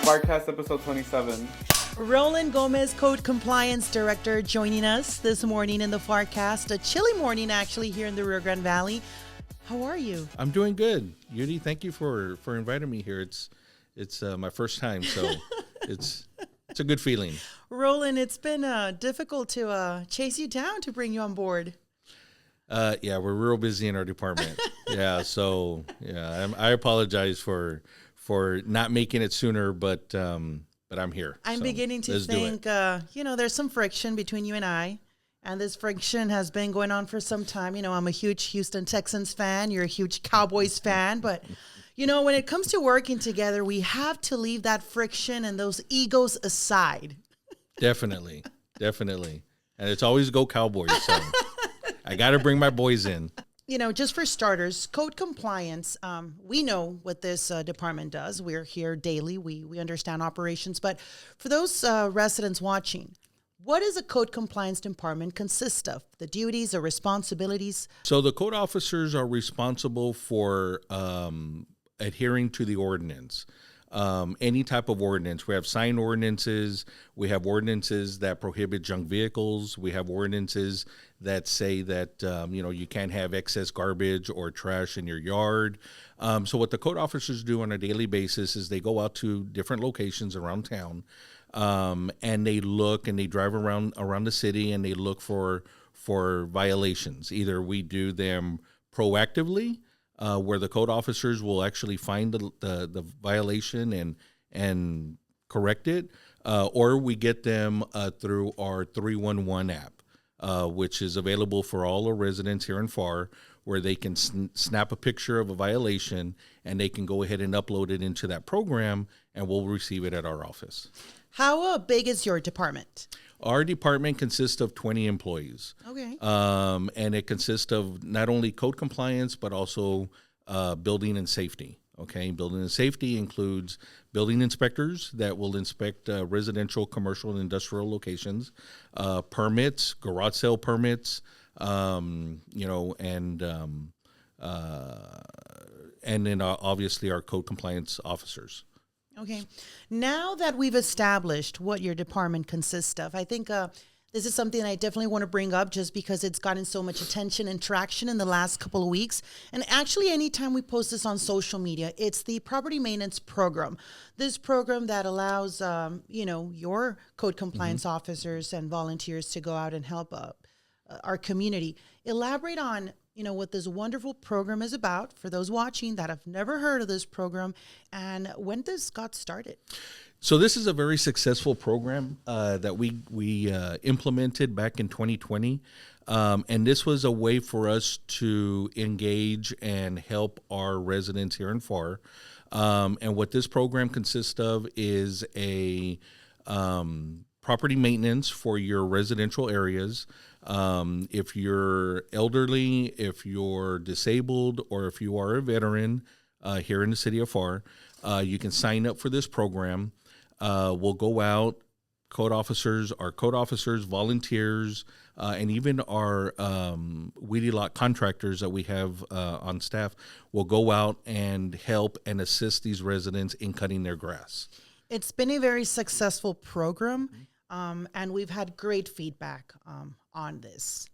PHARRCAST episode 27. Roland Gomez, Code Compliance Director, joining us this morning in the PHARRCAST. A chilly morning, actually, here in the Rio Grande Valley. How are you? I'm doing good. Yudi, thank you for inviting me here. It's my first time, so it's a good feeling. Roland, it's been difficult to chase you down to bring you on board. Yeah, we're real busy in our department. I apologize for not making it sooner, but I'm here. I'm beginning to think, there's some friction between you and I, and this friction has been going on for some time. I'm a huge Houston Texans fan. You're a huge Cowboys fan, but when it comes to working together, we have to leave that friction and those egos aside. Definitely. And it's always go Cowboys, so I got to bring my boys in. Just for starters, code compliance, we know what this department does. We're here daily. We understand operations. But for those residents watching, what does a code compliance department consist of? The duties or responsibilities? So the code officers are responsible for adhering to the ordinance. Any type of ordinance. We have sign ordinances. We have ordinances that prohibit junk vehicles. We have ordinances that say that, you can't have excess garbage or trash in your yard. So what the code officers do on a daily basis is they go out to different locations around town, and they look and they drive around the city and they look for violations. Either we do them proactively, where the code officers will actually find the violation and correct it, or we get them through our 311 app, which is available for all our residents here in Pharr, where they can snap a picture of a violation and they can go ahead and upload it into that program, and we'll receive it at our office. How big is your department? Our department consists of 20 employees. Okay. And it consists of not only code compliance, but also building and safety. Okay. Building and safety includes building inspectors that will inspect residential, commercial, and industrial locations, permits, garage sale permits, and then obviously our code compliance officers. Okay. Now that we've established what your department consists of, I think this is something I definitely want to bring up just because it's gotten so much attention and traction in the last couple of weeks. And actually, anytime we post this on social media, it's the property maintenance program. This program that allows, your code compliance officers and volunteers to go out and help our community. Elaborate on what this wonderful program is about for those watching that have never heard of this program and when this got started. So this is a very successful program that we implemented back in 2020. And this was a way for us to engage and help our residents here in Pharr. And what this program consists of is a property maintenance for your residential areas. If you're elderly, if you're disabled, or if you are a veteran here in the city of Pharr, you can sign up for this program. We'll go out, our code officers, volunteers, and even our weedy lot contractors that we have on staff will go out and help and assist these residents in cutting their grass. It's been a very successful program. And we've had great feedback on this.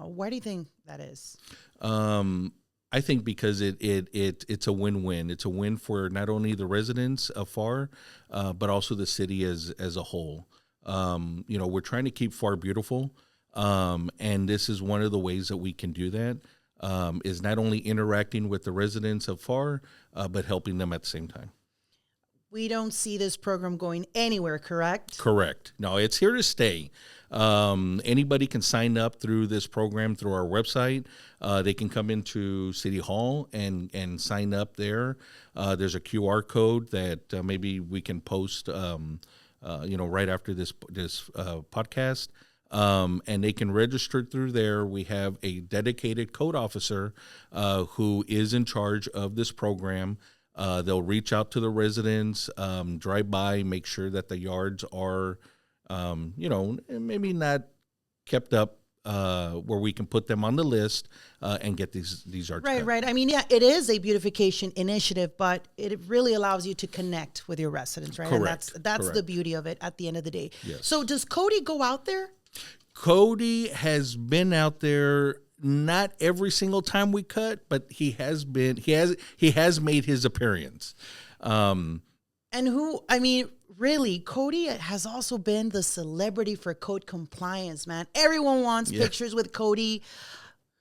Why do you think that is? I think because it's a win-win. It's a win for not only the residents of Pharr, but also the city as a whole. We're trying to keep Pharr beautiful, and this is one of the ways that we can do that. Is not only interacting with the residents of Pharr, but helping them at the same time. We don't see this program going anywhere, correct? Correct. No, it's here to stay. Anybody can sign up through this program through our website. They can come into City Hall and sign up there. There's a QR code that maybe we can post, right after this podcast. And they can register through there. We have a dedicated code officer who is in charge of this program. They'll reach out to the residents, drive by, make sure that the yards are, maybe not kept up where we can put them on the list and get these yards cut. Right. I mean, yeah, it is a beautification initiative, but it really allows you to connect with your residents, right? Correct. And that's the Correct. beauty of it at the end of the day. Yes. So does Cody go out there? Cody has been out there, not every single time we cut, but he has made his appearance. And really, Cody has also been the celebrity for code compliance, man. Everyone wants pictures with Cody.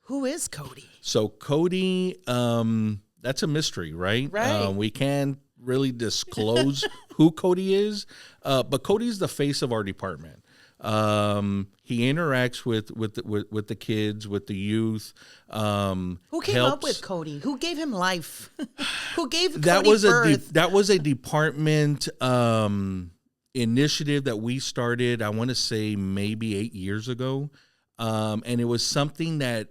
Who is Cody? So Cody, that's a mystery, right? Right. We can't really disclose who Cody is, but Cody's the face of our department. He interacts with the kids, with the youth. Who came up with Cody? Who gave him life? Who gave Cody birth? That was a department initiative that we started, I want to say maybe 8 years ago. And it was something that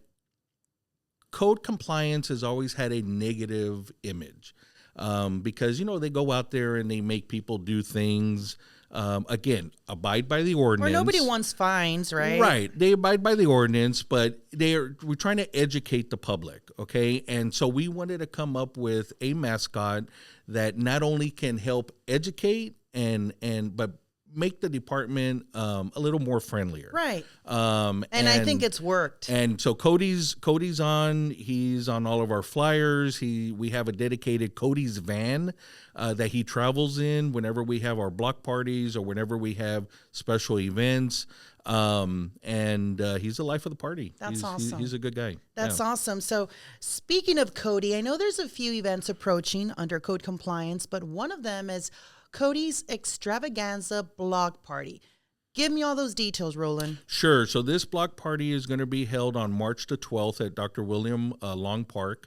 code compliance has always had a negative image. Because, they go out there and they make people do things. Again, abide by the ordinance. Or nobody wants fines, right? Right. They abide by the ordinance, but we're trying to educate the public, okay? And so we wanted to come up with a mascot that not only can help educate but make the department a little more friendlier. Right. And I think it's worked. And so Cody's on. He's on all of our flyers. We have a dedicated Cody's van that he travels in whenever we have our block parties or whenever we have special events. And he's the life of the party. That's awesome. He's a good guy. That's awesome. So speaking of Cody, I know there's a few events approaching under code compliance, but one of them is Cody's Extravaganza Block Party. Give me all those details, Roland. Sure. So this block party is going to be held on March the 12th at Dr. William Long Park,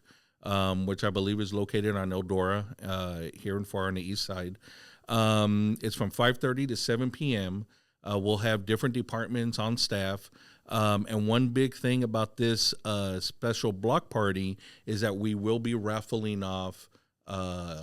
which I believe is located on Eldora here in Pharr on the east side. It's from 5:30 to 7 p.m. We'll have different departments on staff. And one big thing about this special block party is that we will be raffling off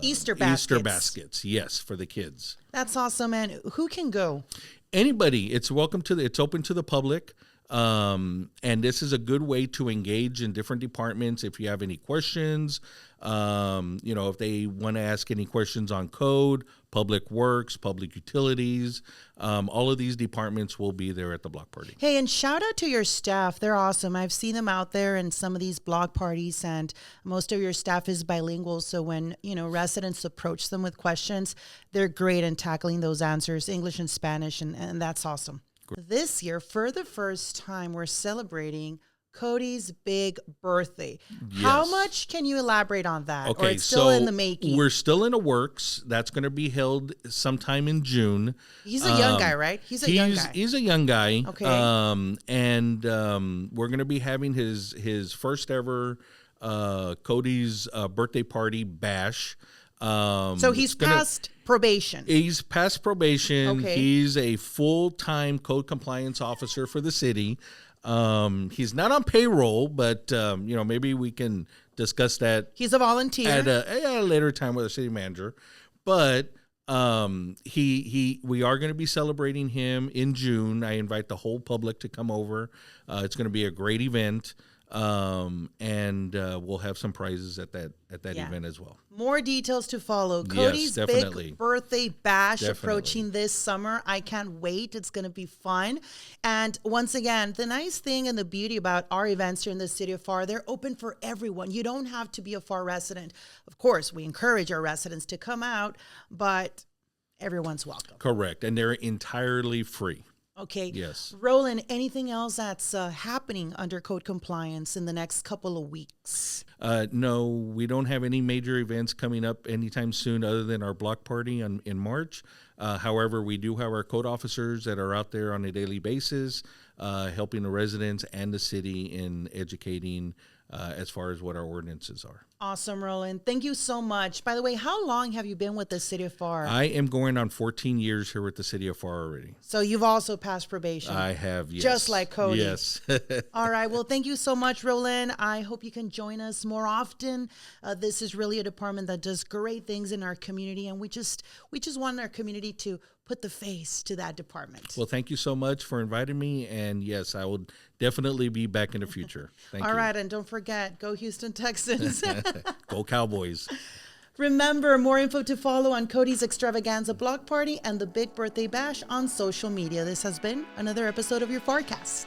Easter baskets, yes, for the kids. That's awesome, and who can go? Anybody. It's it's open to the public. And this is a good way to engage in different departments. If you have any questions, if they want to ask any questions on code, public works, public utilities, all of these departments will be there at the block party. Hey, and shout out to your staff. They're awesome. I've seen them out there in some of these block parties, and most of your staff is bilingual. So when, residents approach them with questions, they're great in tackling those answers, English and Spanish, and that's awesome. This year, for the first time, we're celebrating Cody's big birthday. Yes. How much can you elaborate on that? Okay, or it's still in the making? We're still in the works. That's going to be held sometime in June. He's a young guy, right? He's a young guy. He's a young guy. Okay. We're going to be having his first ever Cody's birthday party bash. So he's passed probation. He's passed probation. Okay. He's a full-time code compliance officer for the city. He's not on payroll, but maybe we can discuss that. He's a volunteer at a later time with the city manager. But we are going to be celebrating him in June. I invite the whole public to come over. It's going to be a great event. And we'll have some prizes at that event as well. More details to follow. Cody's big birthday bash approaching this summer. I can't wait. It's going to be fun. And once again, the nice thing and the beauty about our events here in the city of Pharr, they're open for everyone. You don't have to be a Pharr resident. Of course, we encourage our residents to come out, but everyone's welcome. Correct. And they're entirely free. Okay. Yes. Roland, anything else that's happening under code compliance in the next couple of weeks? No, we don't have any major events coming up anytime soon other than our block party in March. However, we do have our code officers that are out there on a daily basis, helping the residents and the city in educating as far as what our ordinances are. Awesome, Roland. Thank you so much. By the way, how long have you been with the city of Pharr? I am going on 14 years here with the city of Pharr already. So you've also passed probation. I have, yes. Just like Cody. Yes. All right. Well, thank you so much, Roland. I hope you can join us more often. This is really a department that does great things in our community, and we just want our community happy to put the face to that department. Well, thank you so much for inviting me. And yes, I will definitely be back in the future. Thank you. All right. And don't forget, go Houston Texans. Go Cowboys. Remember, more info to follow on Cody's Extravaganza Block Party and the Big Birthday Bash on social media. This has been another episode of your PHARRCAST.